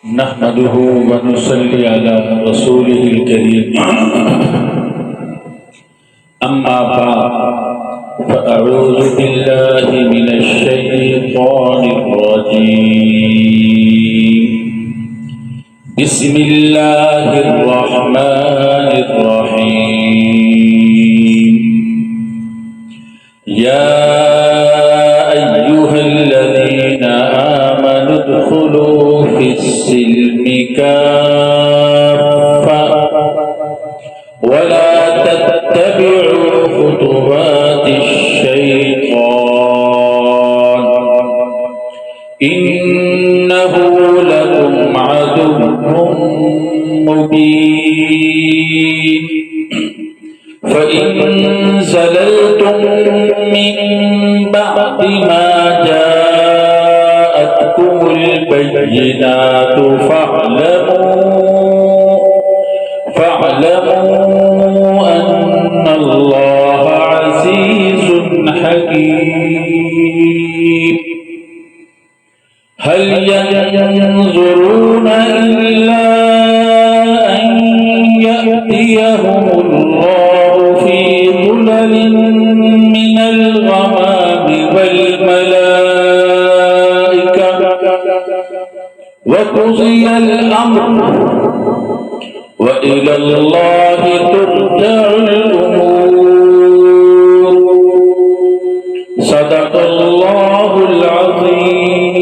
نحمده ونصلي على رسوله الكريم أما بعد فأعوذ بالله من الشيطان الرجيم بسم الله الرحمن الرحيم يا أيها الذين آمنوا ادخلوا في السلم كافة ولا تتبعوا خطوات الشيطان إنه لكم عدو مبين فإن زللتم من بعد ما جاءتكم البينات فاعلموا أن الله عزيز حكيم هل ينظرون إلا أن يأتيهم الله في ظلل من الغمام والملائكة وقضي الأمر وإلى الله ترجع الأمور صدق الله العظيم.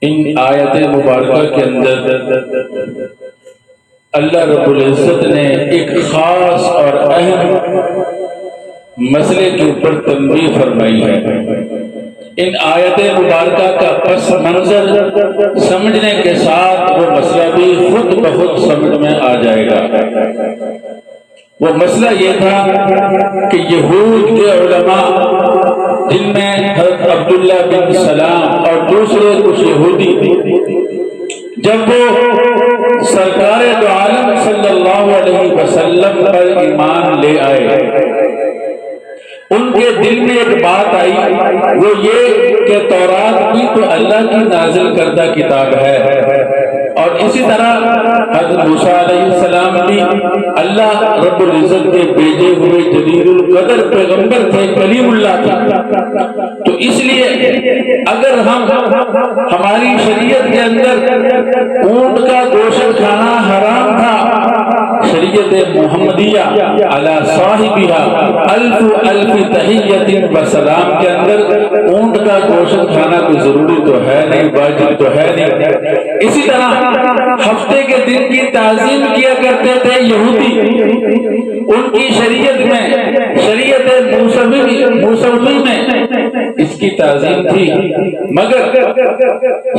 ان آیت مبارکہ کے اندر اللہ رب العزت نے ایک خاص اور اہم مسئلے کے اوپر تنبیہ فرمائی ہے. ان آیت مبارکہ کا پس منظر سمجھنے کے ساتھ وہ مسئلہ بھی خود بخود سمجھ میں آ جائے گا. وہ مسئلہ یہ تھا کہ یہود کے علماء جن میں حضرت عبداللہ بن سلام اور دوسرے کچھ یہودی جب وہ سرکار دو عالم صلی اللہ علیہ وسلم پر ایمان لے آئے ان کے دل میں ایک بات آئی وہ یہ کہ تورات بھی تو اللہ کی نازل کردہ کتاب ہے اور اسی طرح حضرت موسیٰ علیہ السلام بھی اللہ رب العزت کے بھیجے ہوئے جلیل القدر پیغمبر تھے، کلیم اللہ تھا. تو اس لیے اگر ہماری شریعت کے اندر اونٹ کا گوشت کھانا حرام تھا، شریعت محمدیہ علی صاحبہ الف تحیت و سلام کے اندر اونٹ کا گوشت کھانا کوئی ضروری تو ہے نہیں، واجب تو ہے نہیں. اسی طرح ہفتے کے دن کی تعظیم کیا کرتے تھے یہودی، ان کی شریعت میں، شریعت موسوی میں اس کی تعظیم تھی، مگر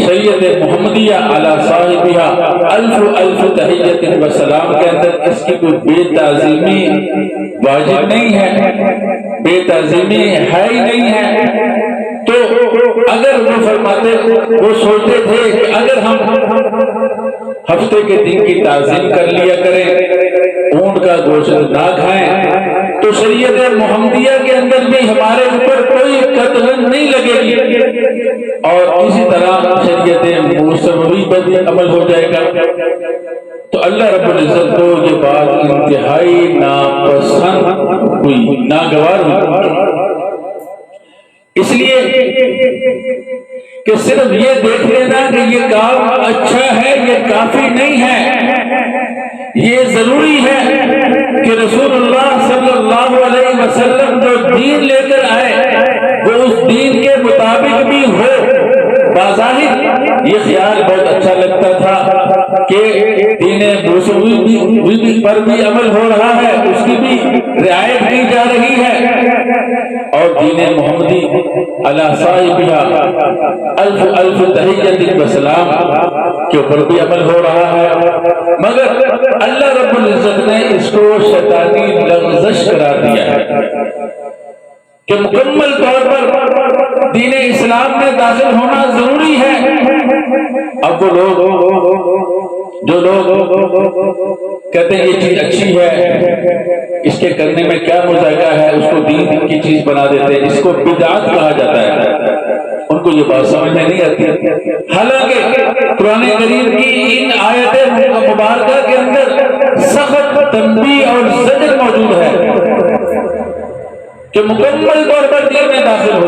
شریعت محمدیہ علی صاحبہ الف تحیت و سلام کے اندر اس کی کوئی بے تعظیمی واجب نہیں ہے، بے تعظیمی ہے ہی نہیں ہے. تو اگر وہ فرماتے، وہ سوچتے تھے کہ اگر ہم ہفتے کے دن کی تعظیم کر لیا کریں، اونٹ کا گوشت نہ کھائیں، تو شریعت محمدیہ کے اندر بھی ہمارے اوپر کوئی قتل نہیں لگے گی اور اسی طرح شریعت موسوی پر بھی عمل ہو جائے گا. تو اللہ رب العزت کو یہ بات انتہائی ناپسند ہوئی، ناگوار ہوئی. اس لیے کہ صرف یہ دیکھ لینا کہ یہ کام اچھا ہے یہ کافی نہیں ہے، یہ ضروری ہے کہ رسول اللہ صلی اللہ علیہ وسلم جو دین لے کر آئے وہ اس دین کے مطابق بھی ہو. بظاہر یہ خیال بہت اچھا لگتا تھا کہ دین موسوی پر بھی عمل ہو رہا ہے، اس کی بھی رعایت کی جا رہی ہے، اور دین محمدی علی صاحبہ الف تحیت و سلام کے اوپر بھی عمل ہو رہا ہے. مگر اللہ رب العزت نے اس کو شیطانی لغزش قرار دیا ہے کہ مکمل طور پر دین اسلام میں داخل ہونا ضروری ہے. اب وہ لوگ جو لوگ کہتے ہیں یہ چیز اچھی ہے، اس کے کرنے میں کیا مذائقہ ہے، اس کو دین کی چیز بنا دیتے ہیں، اس کو بدعت کہا جاتا ہے. ان کو یہ بات سمجھ میں نہیں آتی. حالانکہ قرآن کریم کی ان آیت مبارکہ کے اندر سخت تنبیہ اور زجر موجود ہے کہ مکمل طور پر دین میں داخل ہو،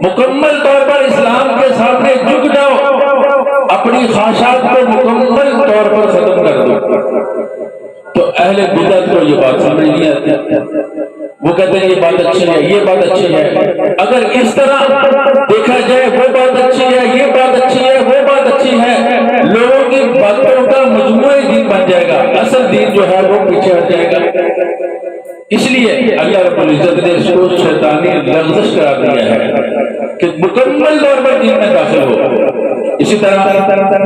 مکمل طور پر اسلام کے سامنے جھک جاؤ، اپنی خواہشات کو مکمل طور پر ختم کر دو. تو اہل بدعت کو یہ بات سمجھ نہیں آتی. وہ کہتے ہیں یہ بات اچھی ہے، یہ بات اچھی ہے. اگر اس طرح دیکھا جائے وہ بات اچھی ہے، یہ بات اچھی ہے، وہ بات اچھی ہے، لوگوں کی باتوں کا مجموعی دین بن جائے گا، اصل دین جو ہے وہ پیچھے ہٹ جائے گا. اس لیے اللہ رب العزت نے اس کو شیطانی لغزش قرار دیا ہے کہ مکمل طور پر دین میں داخل ہو. اسی طرح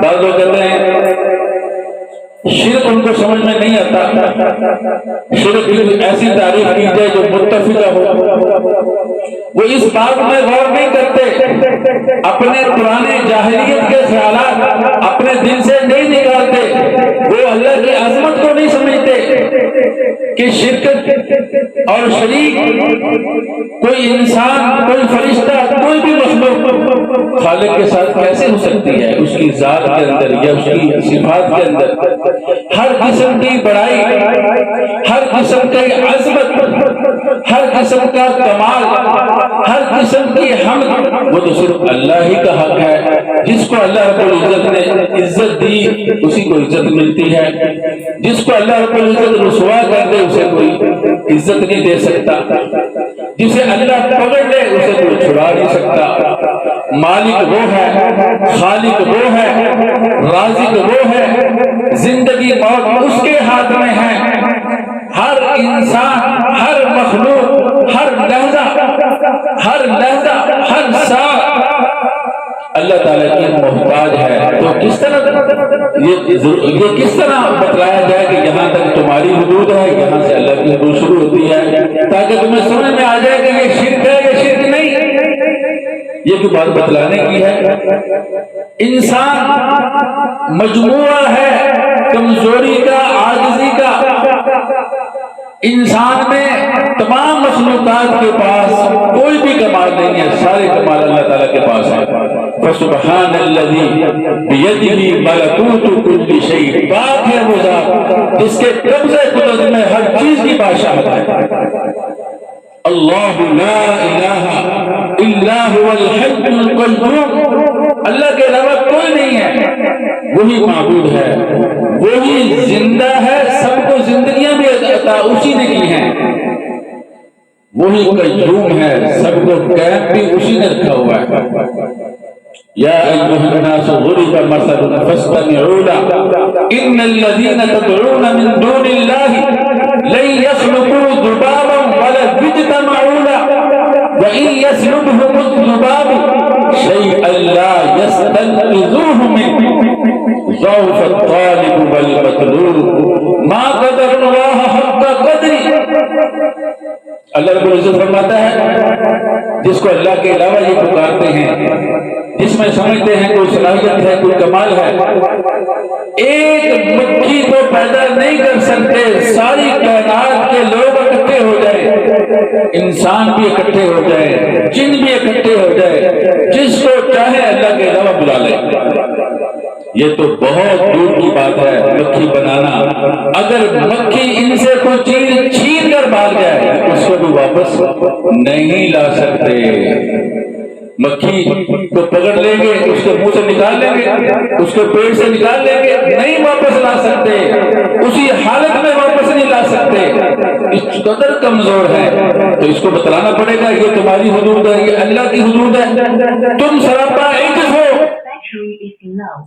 بعض لوگ کہتے ہیں شرک ان کو سمجھ میں نہیں آتا. شرک کی ایسی تعریف کی جائے جو متفقہ ہو. وہ اس بات میں غور نہیں کرتے، اپنے پرانے جاہلیت کے خیالات اپنے دل سے نہیں نکالتے. وہ اللہ کی عظمت کو نہیں سمجھتے کہ شرک اور شریک کوئی انسان، کوئی فرشتہ، کوئی بھی مخلوق خالق کے ساتھ کیسے ہو سکتی ہے. اس کی ذات کے اندر یا اس کی صفات کے اندر ہر قسم کی بڑائی، ہر قسم کی عظمت، ہر قسم کا کمال، ہر قسم کی حمد وہ تو صرف اللہ ہی کا حق ہے. جس کو اللہ رب العزت نے عزت دی اسی کو عزت ملتی ہے، جس کو اللہ رب العزت رسوا کر دے اسے کوئی عزت نہیں دے سکتا، جسے اللہ پکڑ لے اسے کوئی چھڑا نہیں سکتا. مالک وہ ہے، خالق وہ ہے، رازق وہ ہے، زندگی موت اس کے ہاتھ میں ہے. ہر انسان، ہر مخلوق، ہر لحظہ، ہر ساتھ اللہ تعالیٰ کی محتاج ہے. تو کس طرح یہ کس طرح بتلایا جائے کہ یہاں تک تمہاری حدود ہے، یہاں سے اللہ کی حدود شروع ہوتی ہے، تاکہ تمہیں سمجھ میں آ جائے کہ یہ شرک ہے، یہ شرک نہیں. یہ بھی بات بتلانے کی ہے. انسان مجموعہ ہے کمزوری کا، عاجزی کا. انسان میں تمام مخلوقات کے پاس کوئی بھی کمال نہیں ہے، سارے کمال اللہ تعالیٰ کے پاس ہے. فسبحان الذی بیدہ ملکوت کل شیء، پاک ہے وہ ذات جس کے قبضے قدرت میں ہر چیز کی بادشاہت ہے. اللہ لا الہ الا هو الحی القیوم، اللہ کے علاوہ کوئی نہیں ہے، وہی معبود ہے، وہی زندہ ہے. سب کو زندگیاں بھی عطا اسی نے کی ہیں. وہی قیوم ہے، سب کو قائم بھی اسی نے رکھا ہوا ہے. یا ایھا الناس ضرب مثل فاستمعوا له ان الذين تدعون من دون الله لن يخلقوا ذبابا ولا اجتمعوا له وان يسلبهم الذباب شيئا لا يستنقذوه منه ضعف الطالب والمطلوب ما قدر الله حق قدره. اللہ رب العزت فرماتا ہے جس کو اللہ کے علاوہ یہ پکارتے ہیں، جس میں سمجھتے ہیں کوئی صلاحیت ہے، کوئی کمال ہے، ایک مکھی کو پیدا نہیں کر سکتے. ساری کائنات کے لوگ اکٹھے ہو جائے، انسان بھی اکٹھے ہو جائے، جن بھی اکٹھے ہو جائے، جس کو چاہے اللہ کے علاوہ بلا لے. یہ تو بہت دور کی بات ہے مکھی بنانا. اگر مکھی ان سے کوئی چیز چھین کر بھاگ جائے اس کو بھی واپس نہیں لا سکتے. مکھی کو پکڑ لیں گے، اس کے منہ سے نکال لیں گے، اس کے پیٹ سے نکال لیں گے، نہیں واپس لا سکتے، اسی حالت میں واپس نہیں لا سکتے. اس قدر کمزور ہے. تو اس کو بتلانا پڑے گا یہ تمہاری حدود ہے، یہ اللہ کی حدود ہے. تم سراپا عاجز ہو،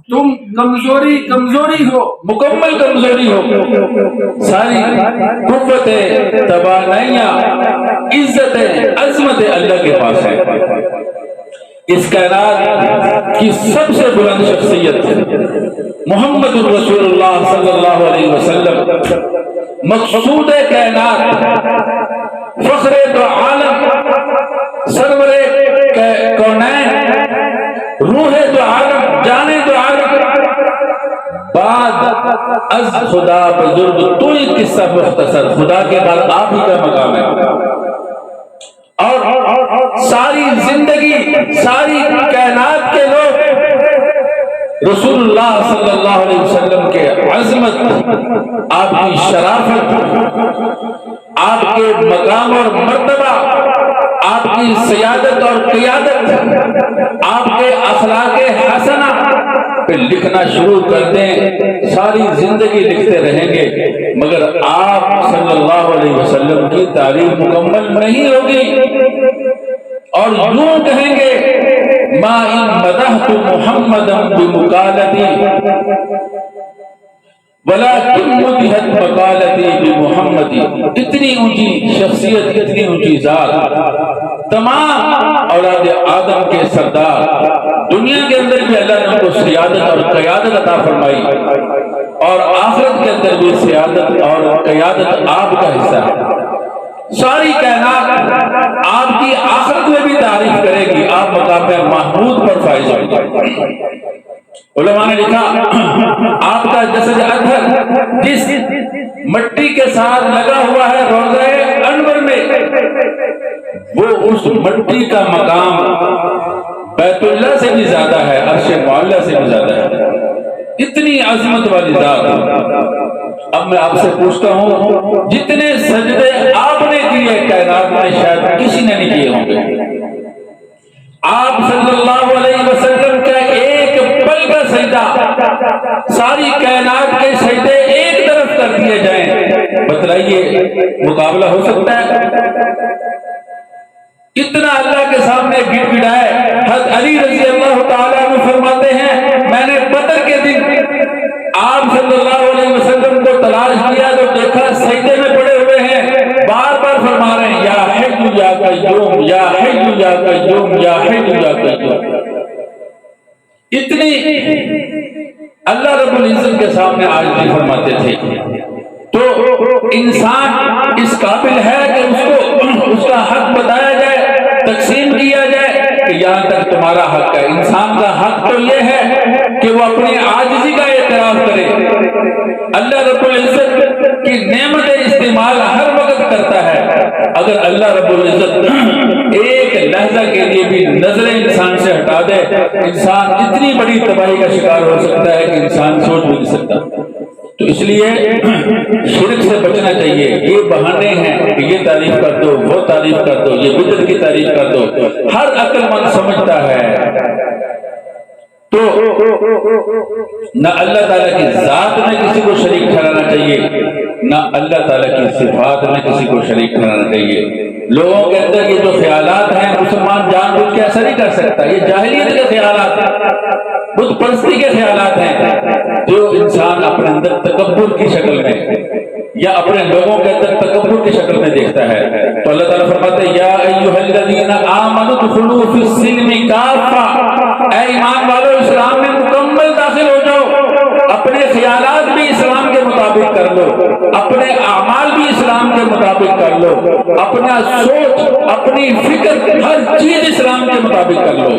تم کمزوری ہو، مکمل کمزوری ہو. ساری قوتیں، توانائیاں، عزتیں، عظمتیں اللہ کے پاس ہے. اس کائنات کی سب سے بلند شخصیت محمد رسول اللہ صلی اللہ علیہ وسلم، مقصود کائنات، فخر دو عالم، سرور کونین، روح دو عالم، جان دو عالم. بعد از خدا بزرگ تو ہی قصہ مختصر، خدا کے بعد آپ ہی کا مقام ہے. اور ساری زندگی ساری کائنات کے لوگ رسول اللہ صلی اللہ علیہ وسلم کے عظمت، آپ کی شرافت، آپ کے مقام اور مرتبہ، آپ کی سیادت اور قیادت، آپ کے اخلاق حسنہ پہ لکھنا شروع کر دیں، ساری زندگی لکھتے رہیں گے، مگر آپ صلی اللہ علیہ وسلم کی تعریف مکمل نہیں ہوگی۔ اور یوں کہیں گے ما ان مدحت محمدا بمقالتی ولکن مدحت مقالتی بمحمدی۔ اتنی اونچی شخصیت، اتنی اونچی ذات، تمام اولاد آدم کے سردار، دنیا کے اندر بھی اللہ نے ان کو سیادت اور قیادت عطا فرمائی، اور آخرت کے اندر بھی سیادت اور قیادت آپ کا حصہ ہے۔ ساری کائنات آپ کی آخرت میں بھی تعریف کرے گی، آپ مقام محمود پر فائز ہوں گے۔ علماء نے لکھا آپ کا جسد اطہر جس مٹی کے ساتھ لگا ہوا ہے روضہ انور میں، وہ اس مٹی کا مقام بیت اللہ سے بھی زیادہ ہے، عرش معلیٰ سے بھی زیادہ ہے، اتنی عظمت والی ذات۔ اب میں آپ سے پوچھتا ہوں، جتنے سجدے آپ نے کیے کائنات میں شاید کسی نے نہیں کیے ہوں گے۔ آپ صلی اللہ علیہ وسلم کا ایک پل کا سجدہ ساری کائنات کے سجدے ایک طرف کر دیے جائیں، بتلائیے مقابلہ ہو سکتا ہے؟ اتنا اللہ کے سامنے گڑ گڑائے۔ حضرت علی رضی اللہ تعالیٰ عنہ فرماتے ہیں میں نے بدر کے دن آپ صلی اللہ علیہ وسلم کو تلاش کیا تو دیکھا سجدے میں پڑے ہوئے ہیں، بار بار فرما رہے ہیں یا حی یا قیوم یا حی یا قیوم یا حی یا قیوم۔ اتنی اللہ رب العزت کے سامنے عاجزی فرماتے تھے۔ تو انسان اس قابل ہے کہ اس کا حق بتایا جائے، تقسیم کیا جائے کہ یہاں تک تمہارا حق ہے۔ انسان کا حق تو یہ ہے کہ وہ اپنی عاجزی کا اعتراف کرے۔ اللہ رب العزت کی نعمت استعمال ہر وقت کرتا ہے، اگر اللہ رب العزت ایک لحظہ کے لیے بھی نظریں انسان سے ہٹا دے، انسان اتنی بڑی تباہی کا شکار ہو سکتا ہے کہ انسان سوچ بھی نہیں سکتا۔ تو اس لیے شرک سے بچنا چاہیے۔ یہ بہانے ہیں کہ یہ تعریف کر دو، وہ تعریف کر دو، یہ بدعت کی تعریف کر دو، ہر عقل مند سمجھتا ہے۔ تو نہ اللہ تعالیٰ کی ذات میں کسی کو شریک ٹھہرانا چاہیے، نہ اللہ تعالیٰ کی صفات میں کسی کو شریک ٹھہرانا چاہیے۔ لوگوں کے اندر یہ جو خیالات ہیں مسلمان جان بوجھ کے ایسا نہیں کر سکتا، یہ جاہلیت کے خیالات ہیں، بت پرستی کے خیالات ہیں جو انسان اپنے اندر تکبر کی شکل میں یا اپنے لوگوں کے اندر تکبر کی شکل میں دیکھتا ہے۔ تو اللہ تعالیٰ فرماتے ہیں یا ایھا الذین آمنوا ادخلوا فی السلم کافہ، اے ایمان والو اسلام میں مکمل داخل ہو جاؤ، اپنے خیالات بھی اسلام کے مطابق کر لو، اپنے اعمال بھی اسلام کے مطابق کر لو، اپنا سوچ اپنی فکر ہر چیز اسلام کے مطابق کر لو،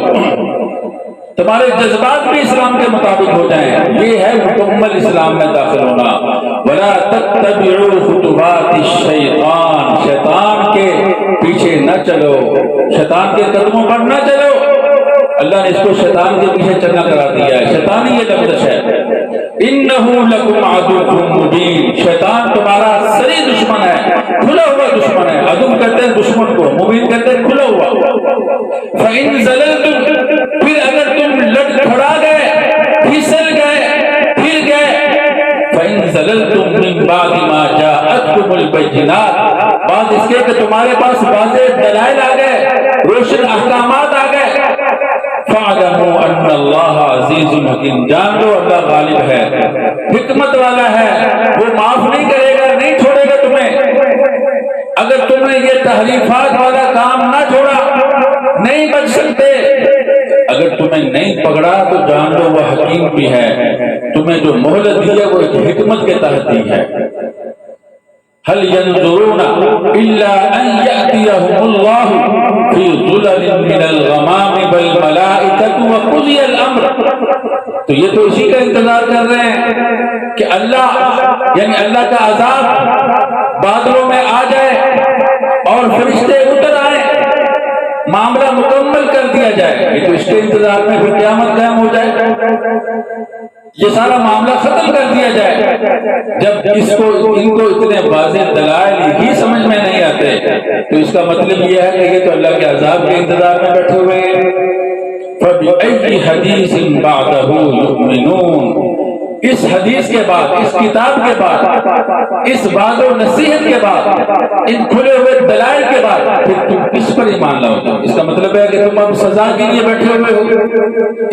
تمہارے جذبات بھی اسلام کے مطابق ہو جائیں۔ یہ ہے مکمل اسلام میں داخل ہونا۔ وَلَا تَتَّبِعُوا خُطُوَاتِ الشَّيْطَانِ، شیطان کے پیچھے نہ چلو، شیطان کے قدموں پر نہ چلو۔ اللہ نے اس کو شیطان کے پیچھے چلنا کرا دیا ہے، شیطان ہی یہ لفظ ہے۔ إِنَّهُ لَكُمْ عَدُوٌّ مُبِينٌ، شیطان تمہارا سری دشمن ہے، کھلا ہوا دشمن ہے۔ عدو کہتے ہیں دشمن کو، مبین کہتے ہیں کھلا ہوا۔ فَإِن زَلَلْتُمْ، پھر اگر تم لٹ کھڑا گئے، پھسل گئے، پھر گئے، فَإِن زَلَلْتُمْ مِن بَعْدِ مَا جَاءَتْكُمُ الْبَيِّنَاتُ، بعد اس کے کہ تمہارے پاس واضح دلائل آ گئے، روشن احکامات آ گئے، فَاعْلَمُوا أَنَّ اللَّهَ عَزِيزٌ حَكِيمٌ، جان لو اللہ غالب ہے، حکمت والا ہے، وہ معاف نہیں کرے گا، نہیں چھوڑے گا تمہیں۔ اگر تم نے یہ تحریفات والا کام نہ چھوڑا نہیں بچ سکتے، اگر تمہیں نہیں پکڑا تو جان لو وہ حکیم بھی ہے، تمہیں جو مہلت دی ہے وہ ایک حکمت کے تحت دی ہے۔ هل ينظرون الا ان ياتيهم الله في ظلل من الغمام والملائكه وقضي الامر، تو یہ تو اسی کا انتظار کر رہے ہیں کہ اللہ یعنی اللہ کا عذاب بادلوں میں آ جائے اور فرشتے اتر آئے معاملہ مکمل کر دیا جائے، یہ تو اس کے انتظار میں پھر قیامت قائم ہو جائے، یہ سارا معاملہ ختم کر دیا جائے۔ جب ان کو اتنے واضح دلائل ہی سمجھ میں نہیں آتے تو اس کا مطلب یہ ہے کہ یہ تو اللہ کے عذاب کے انتظار میں بیٹھے ہوئے ہیں۔ فَبِأَيِّ حَدِيثٍ بَعْدَهُ يُؤْمِنُونَ، اس حدیث کے بعد، اس کتاب کے بعد، اس وعظ و نصیحت کے بعد، ان کھلے ہوئے دلائل کے بعد پھر تم کس پر ایمان لاؤ گے؟ اس کا مطلب ہے کہ تم اب سزا کے لیے بیٹھے ہوئے ہو۔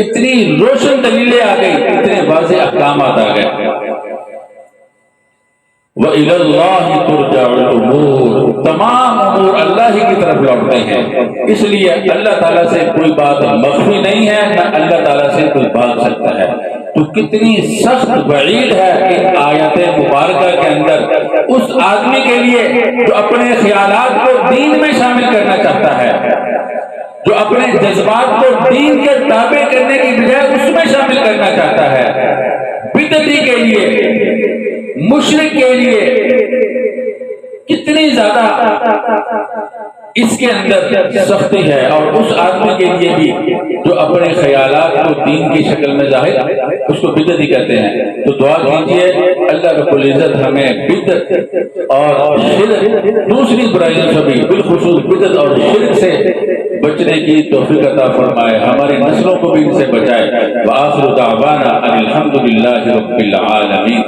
اتنی روشن دلیلیں آ گئی، اتنے واضح احکامات آ گئے۔ وَإِلَى اللَّهِ تُرْجَعُ الْأُمُورُ، تمام امور اللہ ہی کی طرف لوٹتے ہیں، اس لیے اللہ تعالیٰ سے کوئی بات مخفی نہیں ہے، نہ اللہ تعالیٰ سے کوئی بھاگ سکتا ہے۔ تو کتنی سخت وعید ہے ان آیات مبارکہ کے اندر اس آدمی کے لیے جو اپنے خیالات کو دین میں شامل کرنا چاہتا ہے، جو اپنے جذبات کو دین کے تابع کرنے کی بجائے اس میں شامل کرنا چاہتا ہے۔ بدعتی کے لیے، مشرک کے لیے کتنی زیادہ اس کے اندر سختی ہے، اور اس آدمی کے لیے بھی جو اپنے خیالات کو دین کی شکل میں ظاہر، اس کو بدعتی کہتے ہیں۔ تو دعا کیجئے اللہ رب العزت ہمیں بدعت اور شرک، دوسری برائیوں سے بھی بالخصوص بدعت اور شرک سے بچنے کی توفیق عطا فرمائے، ہماری نسلوں کو بھی ان سے بچائے۔ وآخر دعوانا ان الحمد للہ رب العالمین۔